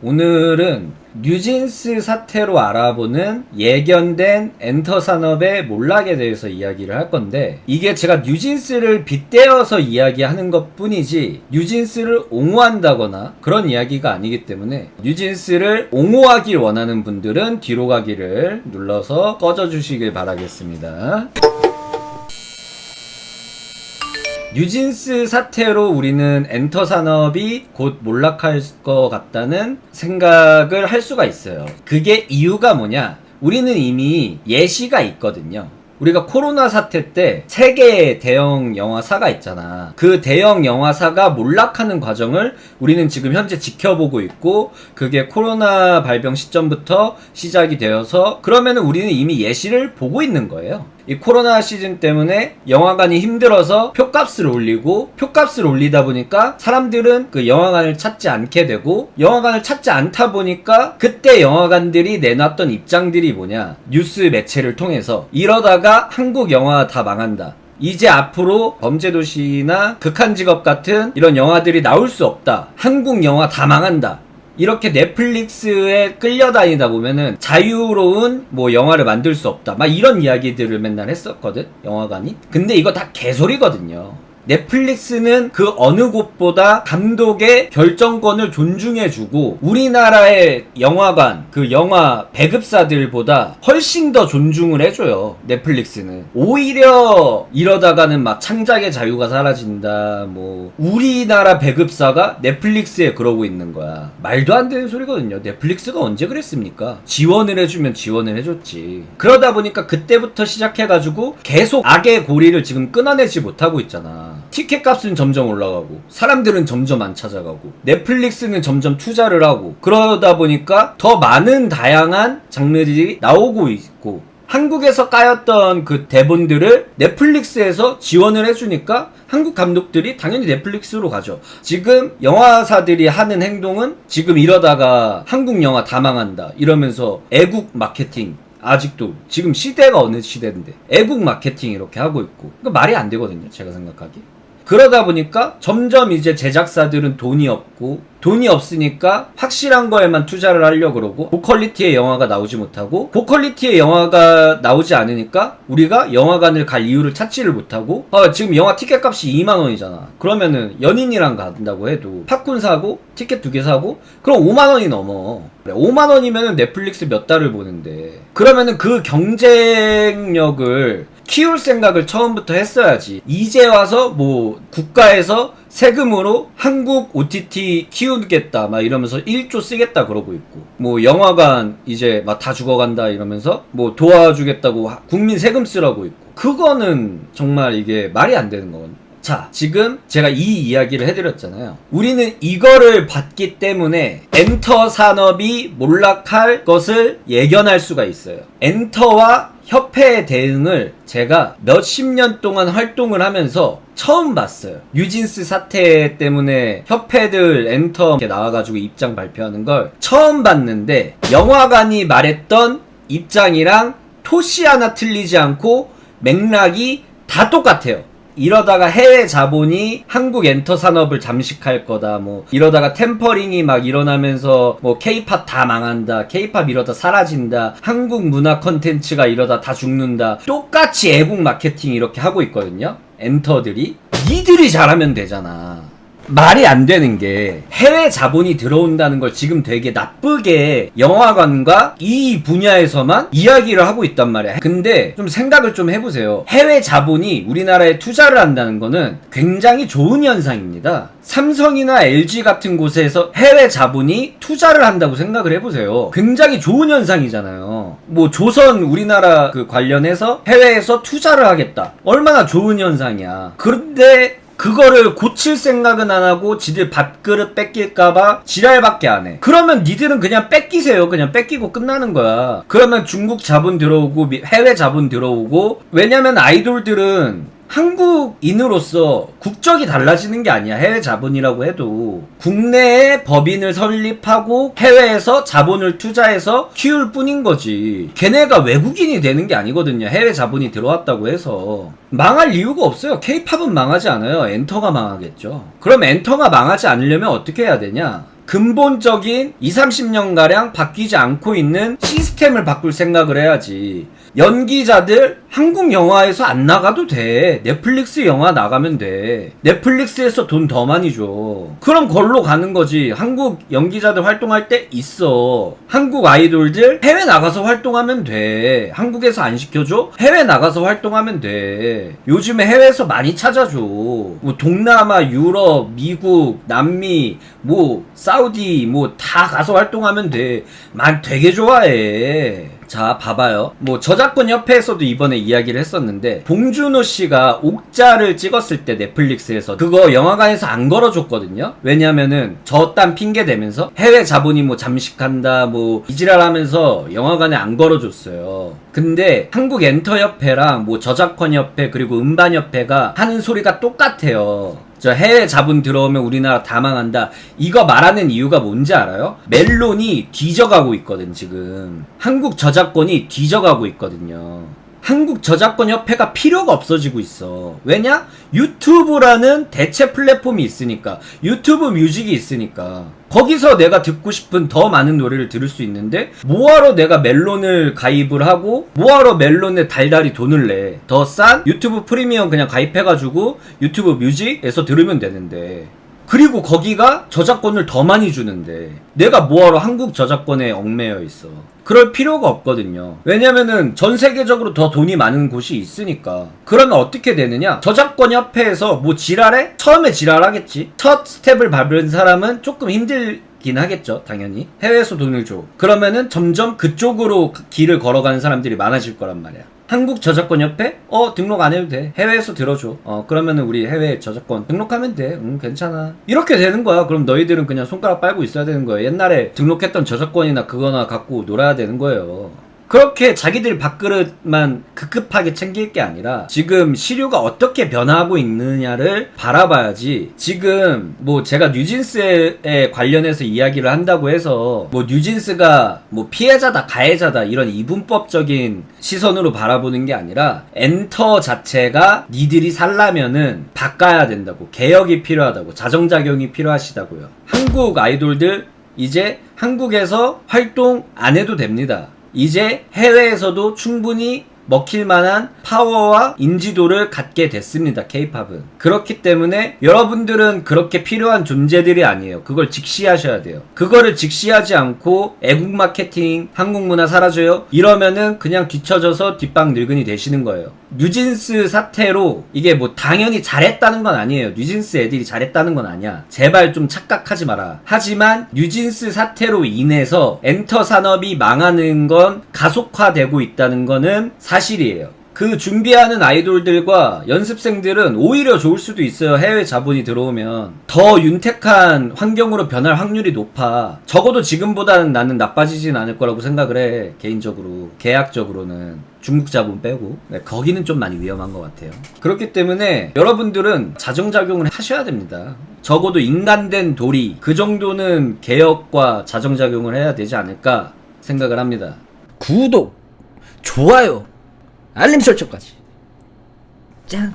오늘은 뉴진스 사태로 알아보는 예견된 엔터 산업의 몰락에 대해서 이야기를 할 건데, 이게 제가 뉴진스를 빗대어서 이야기하는 것 뿐이지 뉴진스를 옹호한다거나 그런 이야기가 아니기 때문에, 뉴진스를 옹호하길 원하는 분들은 뒤로 가기를 눌러서 꺼져주시길 바라겠습니다. 뉴진스 사태로 우리는 엔터 산업이 곧 몰락할 것 같다는 생각을 할 수가 있어요. 그게 이유가 뭐냐? 우리는 이미 예시가 있거든요. 우리가 코로나 사태 때 세계의 대형 영화사가 있잖아. 그 대형 영화사가 몰락하는 과정을 우리는 지금 현재 지켜보고 있고, 그게 코로나 발병 시점부터 시작이 되어서, 그러면은 우리는 이미 예시를 보고 있는 거예요. 이 코로나 시즌 때문에 영화관이 힘들어서 표값을 올리고, 표값을 올리다 보니까 사람들은 그 영화관을 찾지 않게 되고, 영화관을 찾지 않다 보니까 그때 영화관들이 내놨던 입장들이 뭐냐, 뉴스 매체를 통해서 이러다가 한국 영화 다 망한다, 이제 앞으로 범죄도시나 극한직업 같은 이런 영화들이 나올 수 없다, 한국 영화 다 망한다, 이렇게 넷플릭스에 끌려다니다 보면은 자유로운 뭐 영화를 만들 수 없다, 막 이런 이야기들을 맨날 했었거든, 영화관이. 근데 이거 다 개소리거든요. 넷플릭스는 그 어느 곳보다 감독의 결정권을 존중해주고, 우리나라의 영화관, 그 영화 배급사들보다 훨씬 더 존중을 해줘요, 넷플릭스는. 오히려 이러다가는 막 창작의 자유가 사라진다, 뭐 우리나라 배급사가 넷플릭스에 그러고 있는 거야. 말도 안 되는 소리거든요. 넷플릭스가 언제 그랬습니까? 지원을 해주면 지원을 해줬지. 그러다 보니까 그때부터 시작해가지고 계속 악의 고리를 지금 끊어내지 못하고 있잖아. 티켓 값은 점점 올라가고, 사람들은 점점 안 찾아가고, 넷플릭스는 점점 투자를 하고, 그러다 보니까 더 많은 다양한 장르들이 나오고 있고, 한국에서 까였던 그 대본들을 넷플릭스에서 지원을 해주니까 한국 감독들이 당연히 넷플릭스로 가죠. 지금 영화사들이 하는 행동은, 지금 이러다가 한국 영화 다 망한다 이러면서 애국 마케팅, 아직도 지금 시대가 어느 시대인데 애국 마케팅 이렇게 하고 있고, 그러니까 말이 안 되거든요, 제가 생각하기에. 그러다 보니까 점점 이제 제작사들은 돈이 없고, 돈이 없으니까 확실한 거에만 투자를 하려고 그러고, 고퀄리티의 영화가 나오지 못하고, 고퀄리티의 영화가 나오지 않으니까 우리가 영화관을 갈 이유를 찾지를 못하고, 지금 영화 티켓 값이 2만원이잖아. 그러면은 연인이랑 간다고 해도 팝콘 사고 티켓 2개 사고 그럼 5만원이 넘어. 5만원이면은 넷플릭스 몇 달을 보는데, 그러면은 그 경쟁력을 키울 생각을 처음부터 했어야지. 이제 와서 뭐 국가에서 세금으로 한국 OTT 키우겠다 막 이러면서 1조 쓰겠다 그러고 있고, 뭐 영화관 이제 막 다 죽어간다 이러면서 뭐 도와주겠다고 국민 세금 쓰라고 있고, 그거는 정말 이게 말이 안 되는 거거든요. 자, 지금 제가 이 이야기를 해드렸잖아요. 우리는 이거를 봤기 때문에 엔터 산업이 몰락할 것을 예견할 수가 있어요. 엔터와 협회의 대응을 제가 몇십 년 동안 활동을 하면서 처음 봤어요. 뉴진스 사태 때문에 협회들 엔터 이렇게 나와가지고 입장 발표하는 걸 처음 봤는데, 영화관이 말했던 입장이랑 토시 하나 틀리지 않고 맥락이 다 똑같아요. 이러다가 해외 자본이 한국 엔터 산업을 잠식할 거다, 뭐 이러다가 템퍼링이 막 일어나면서 뭐 케이팝 다 망한다, 케이팝 이러다 사라진다, 한국 문화 컨텐츠가 이러다 다 죽는다, 똑같이 애국 마케팅 이렇게 하고 있거든요, 엔터들이. 니들이 잘하면 되잖아. 말이 안 되는 게, 해외 자본이 들어온다는 걸 지금 되게 나쁘게 영화관과 이 분야에서만 이야기를 하고 있단 말이야. 근데 좀 생각을 좀 해보세요. 해외 자본이 우리나라에 투자를 한다는 거는 굉장히 좋은 현상입니다. 삼성이나 LG 같은 곳에서 해외 자본이 투자를 한다고 생각을 해보세요. 굉장히 좋은 현상이잖아요. 뭐 조선 우리나라 그 관련해서 해외에서 투자를 하겠다, 얼마나 좋은 현상이야. 그런데 그거를 고칠 생각은 안 하고 지들 밥그릇 뺏길까봐 지랄밖에 안 해. 그러면 니들은 그냥 뺏기세요. 그냥 뺏기고 끝나는 거야. 그러면 중국 자본 들어오고 해외 자본 들어오고, 왜냐면 아이돌들은 한국인으로서 국적이 달라지는 게 아니야. 해외 자본이라고 해도 국내에 법인을 설립하고 해외에서 자본을 투자해서 키울 뿐인 거지. 걔네가 외국인이 되는 게 아니거든요. 해외 자본이 들어왔다고 해서. 망할 이유가 없어요. K-팝은 망하지 않아요. 엔터가 망하겠죠. 그럼 엔터가 망하지 않으려면 어떻게 해야 되냐? 근본적인 20, 30년가량 바뀌지 않고 있는 시스템을 바꿀 생각을 해야지. 연기자들 한국 영화에서 안 나가도 돼. 넷플릭스 영화 나가면 돼. 넷플릭스에서 돈 더 많이 줘. 그럼 걸로 가는 거지. 한국 연기자들 활동할 때 있어. 한국 아이돌들 해외 나가서 활동하면 돼. 한국에서 안 시켜줘? 해외 나가서 활동하면 돼. 요즘에 해외에서 많이 찾아줘. 뭐 동남아, 유럽, 미국, 남미, 뭐 사우디 뭐 다 가서 활동하면 돼. 되게 좋아해. 자, 봐봐요. 뭐 저작권 협회에서도 이번에 이야기를 했었는데 봉준호 씨가 옥자를 찍었을 때 넷플릭스에서 그거 영화관에서 안 걸어줬거든요. 왜냐면은 저딴 핑계 대면서 해외 자본이 뭐 잠식한다 뭐 이지랄하면서 영화관에 안 걸어줬어요. 근데 한국 엔터 협회랑 뭐 저작권 협회 그리고 음반 협회가 하는 소리가 똑같아요. 저 해외 자본 들어오면 우리나라 다 망한다. 이거 말하는 이유가 뭔지 알아요? 멜론이 뒤져가고 있거든 지금. 한국 저작권이 뒤져가고 있거든요. 한국 저작권 협회가 필요가 없어지고 있어. 왜냐? 유튜브라는 대체 플랫폼이 있으니까. 유튜브 뮤직이 있으니까. 거기서 내가 듣고 싶은 더 많은 노래를 들을 수 있는데 뭐하러 내가 멜론을 가입을 하고 뭐하러 멜론에 달달이 돈을 내. 더 싼 유튜브 프리미엄 그냥 가입해가지고 유튜브 뮤직에서 들으면 되는데. 그리고 거기가 저작권을 더 많이 주는데 내가 뭐하러 한국 저작권에 얽매여 있어. 그럴 필요가 없거든요. 왜냐면은 전 세계적으로 더 돈이 많은 곳이 있으니까. 그러면 어떻게 되느냐? 저작권 협회에서 뭐 지랄해? 처음에 지랄하겠지. 첫 스텝을 밟은 사람은 조금 힘들긴 하겠죠. 당연히. 해외에서 돈을 줘. 그러면은 점점 그쪽으로 길을 걸어가는 사람들이 많아질 거란 말이야. 한국 저작권 협회? 등록 안 해도 돼. 해외에서 들어줘. 그러면은 우리 해외 저작권 등록하면 돼. 괜찮아. 이렇게 되는 거야. 그럼 너희들은 그냥 손가락 빨고 있어야 되는 거야. 옛날에 등록했던 저작권이나 그거나 갖고 놀아야 되는 거예요. 그렇게 자기들 밥그릇만 급급하게 챙길 게 아니라 지금 시류가 어떻게 변화하고 있느냐를 바라봐야지. 지금 뭐 제가 뉴진스에 관련해서 이야기를 한다고 해서 뭐 뉴진스가 뭐 피해자다 가해자다 이런 이분법적인 시선으로 바라보는 게 아니라 엔터 자체가 니들이 살라면은 바꿔야 된다고. 개혁이 필요하다고. 자정작용이 필요하시다고요. 한국 아이돌들 이제 한국에서 활동 안 해도 됩니다. 이제 해외에서도 충분히 먹힐 만한 파워와 인지도를 갖게 됐습니다. K-팝은. 그렇기 때문에 여러분들은 그렇게 필요한 존재들이 아니에요. 그걸 직시하셔야 돼요. 그거를 직시하지 않고 애국 마케팅, 한국 문화 사라져요? 이러면은 그냥 뒤처져서 뒷방 늙은이 되시는 거예요. 뉴진스 사태로 이게 뭐 당연히 잘했다는 건 아니에요. 뉴진스 애들이 잘했다는 건 아니야. 제발 좀 착각하지 마라. 하지만 뉴진스 사태로 인해서 엔터 산업이 망하는 건 가속화되고 있다는 거는 사실이에요. 그 준비하는 아이돌들과 연습생들은 오히려 좋을 수도 있어요. 해외 자본이 들어오면 더 윤택한 환경으로 변할 확률이 높아. 적어도 지금보다는 나는 나빠지진 않을 거라고 생각을 해. 개인적으로. 계약적으로는 중국 자본 빼고. 네, 거기는 좀 많이 위험한 것 같아요. 그렇기 때문에 여러분들은 자정작용을 하셔야 됩니다. 적어도 인간된 도리 그 정도는 개혁과 자정작용을 해야 되지 않을까 생각을 합니다. 구독, 좋아요, 알림 설정까지. 짠.